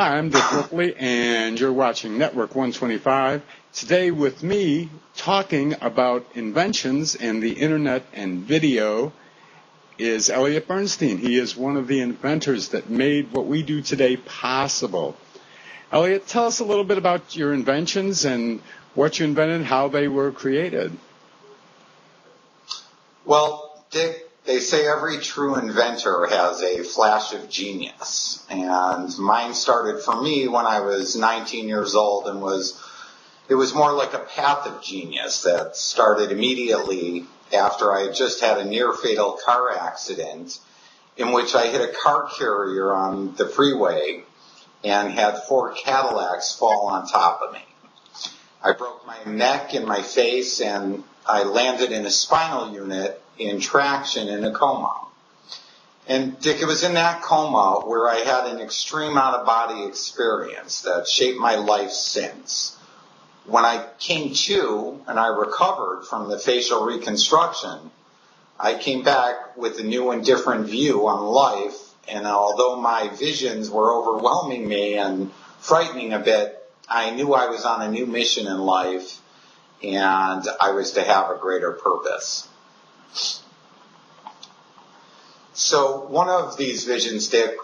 Hi, I'm Dick Utley, and you're watching Network 125. Today with me, talking about inventions in the internet and video, is Eliot Bernstein. He is one of the inventors that made what we do today possible. Eliot, tell us a little bit about your inventions and what you invented, how they were created. Well, Dick, they say every true inventor has a flash of genius, and mine started for me when I was 19 years old, and it was more like a path of genius that started immediately after I had just had a near-fatal car accident in which I hit a car carrier on the freeway and had 4 Cadillacs fall on top of me. I broke my neck and my face, and I landed in a spinal unit in traction in a coma. And Dick, it was in that coma where I had an extreme out-of-body experience that shaped my life since. When I came to and I recovered from the facial reconstruction, I came back with a new and different view on life, and although my visions were overwhelming me and frightening a bit, I knew I was on a new mission in life, and I was to have a greater purpose. So one of these visions, Dick,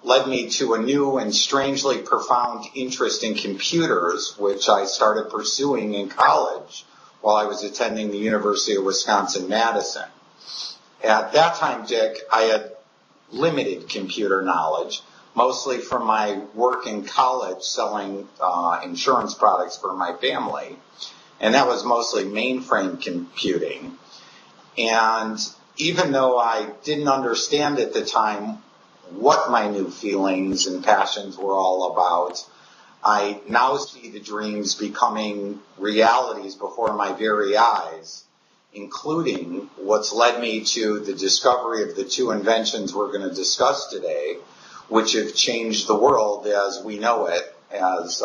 led me to a new and strangely profound interest in computers, which I started pursuing in college while I was attending the University of Wisconsin-Madison. At that time, Dick, I had limited computer knowledge, mostly from my work in college selling insurance products for my family, and that was mostly mainframe computing. And even though I didn't understand at the time what my new feelings and passions were all about, I now see the dreams becoming realities before my very eyes, including what's led me to the discovery of the 2 inventions we're going to discuss today, which have changed the world as we know it, as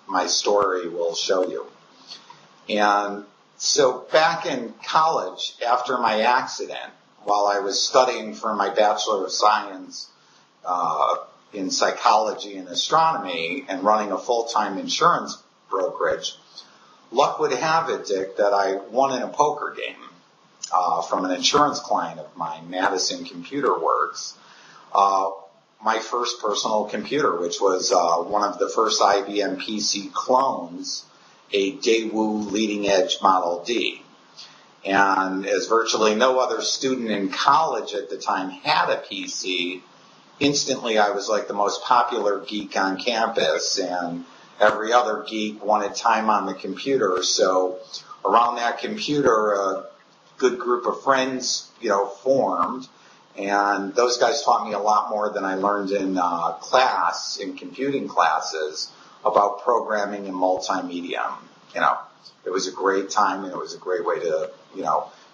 my story will show you. And so back in college, after my accident, while I was studying for my Bachelor of Science in psychology and astronomy and running a full-time insurance brokerage, luck would have it, Dick, that I won in a poker game from an insurance client of mine, Madison Computer Works, my first personal computer, which was one of the first IBM PC clones, a Daewoo Leading Edge Model D. And as virtually no other student in college at the time had a PC, instantly I was like the most popular geek on campus, and every other geek wanted time on the computer. So around that computer, a good group of friends, formed, and those guys taught me a lot more than I learned in class, in computing classes, about programming and multimedia. It was a great time, and it was a great way to,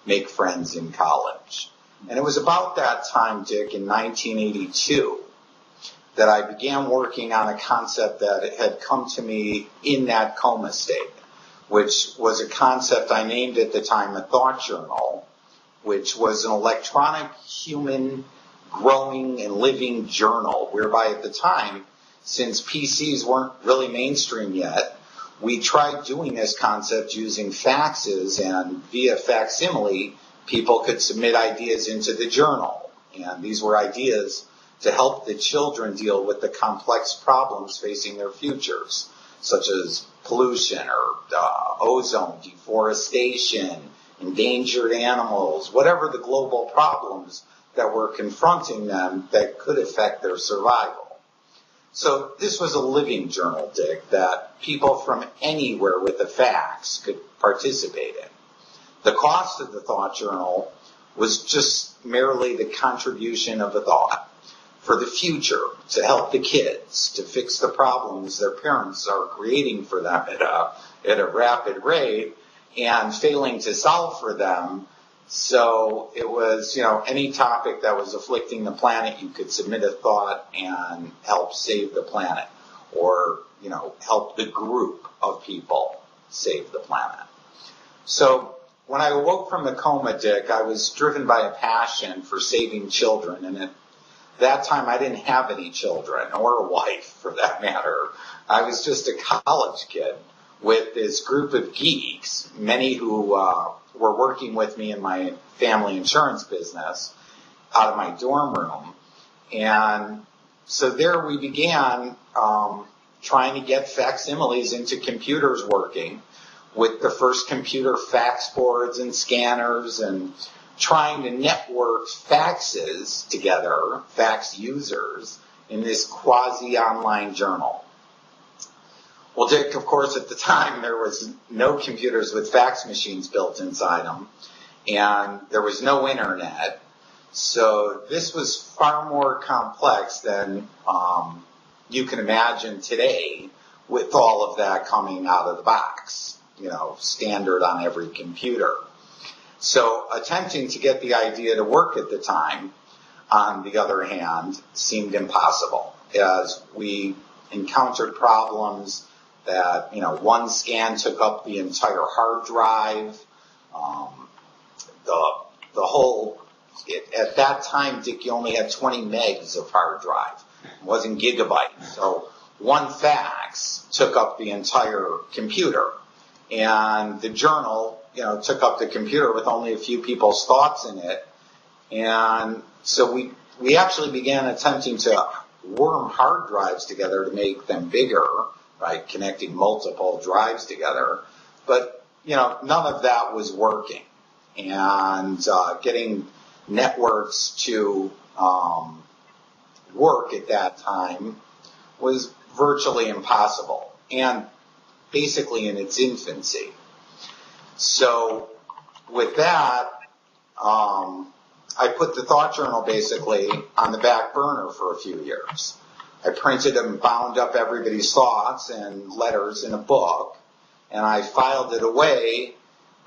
make friends in college. And it was about that time, Dick, in 1982, that I began working on a concept that had come to me in that coma state, which was a concept I named at the time a thought journal, which was an electronic, human, growing, and living journal, whereby at the time, since PCs weren't really mainstream yet, we tried doing this concept using faxes, and via facsimile, people could submit ideas into the journal. And these were ideas to help the children deal with the complex problems facing their futures, such as pollution or ozone, deforestation, endangered animals, whatever the global problems that were confronting them that could affect their survival. So this was a living journal, Dick, that people from anywhere with a fax could participate in. The cost of the thought journal was just merely the contribution of a thought for the future, to help the kids, to fix the problems their parents are creating for them at a rapid rate and failing to solve for them. So it was, any topic that was afflicting the planet, you could submit a thought and help save the planet, or, help the group of people save the planet. So when I awoke from the coma, Dick, I was driven by a passion for saving children, and it That time I didn't have any children or a wife for that matter. I was just a college kid with this group of geeks, many who were working with me in my family insurance business out of my dorm room. And so there we began trying to get facsimiles into computers working with the first computer fax boards and scanners and trying to network faxes together, fax users, in this quasi-online journal. Well, Dick, of course, at the time, there was no computers with fax machines built inside them, and there was no internet. So this was far more complex than you can imagine today with all of that coming out of the box, standard on every computer. So attempting to get the idea to work at the time, on the other hand, seemed impossible, as we encountered problems that, one scan took up the entire hard drive. The whole, at that time, Dick, you only had 20 megs of hard drive. It wasn't gigabytes. So one fax took up the entire computer. And the journal, took up the computer with only a few people's thoughts in it. And so we actually began attempting to worm hard drives together to make them bigger, right, connecting multiple drives together. But, none of that was working. And getting networks to work at that time was virtually impossible and basically in its infancy. So with that, I put the thought journal basically on the back burner for a few years. I printed and bound up everybody's thoughts and letters in a book, and I filed it away.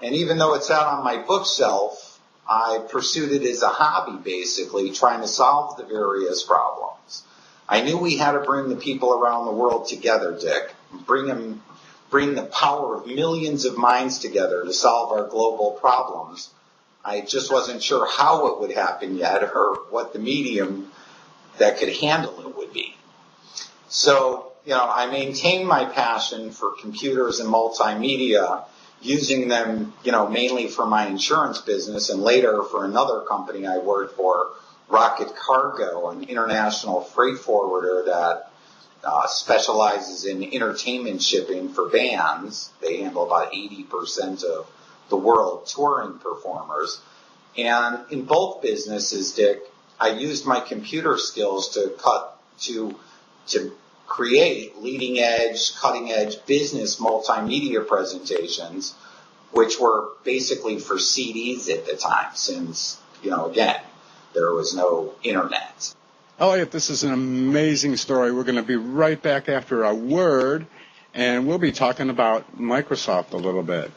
And even though it sat on my bookshelf, I pursued it as a hobby, basically, trying to solve the various problems. I knew we had to bring the people around the world together, Dick, bring the power of millions of minds together to solve our global problems. I just wasn't sure how it would happen yet or what the medium that could handle it would be. So, I maintained my passion for computers and multimedia, using them, mainly for my insurance business and later for another company I worked for, Rocket Cargo, an international freight forwarder that specializes in entertainment shipping for bands. They handle about 80% of the world touring performers. And in both businesses, Dick, I used my computer skills to create leading edge, cutting edge business multimedia presentations, which were basically for CDs at the time, since, again, there was no internet. Eliot, this is an amazing story. We're going to be right back after a word, and we'll be talking about Microsoft a little bit.